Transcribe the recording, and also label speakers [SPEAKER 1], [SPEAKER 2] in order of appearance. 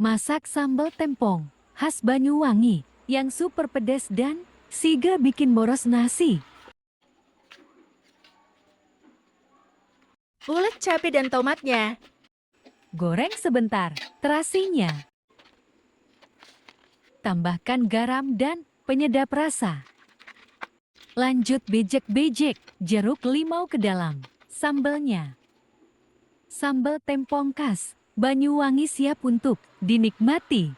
[SPEAKER 1] Masak sambal tempong, khas Banyuwangi, yang super pedas dan siga bikin boros nasi.
[SPEAKER 2] Ulek cabai dan tomatnya.
[SPEAKER 1] Goreng sebentar, terasinya. Tambahkan garam dan penyedap rasa. Lanjut bejek-bejek jeruk limau ke dalam sambalnya. Sambal tempong khas Banyuwangi siap untuk dinikmati.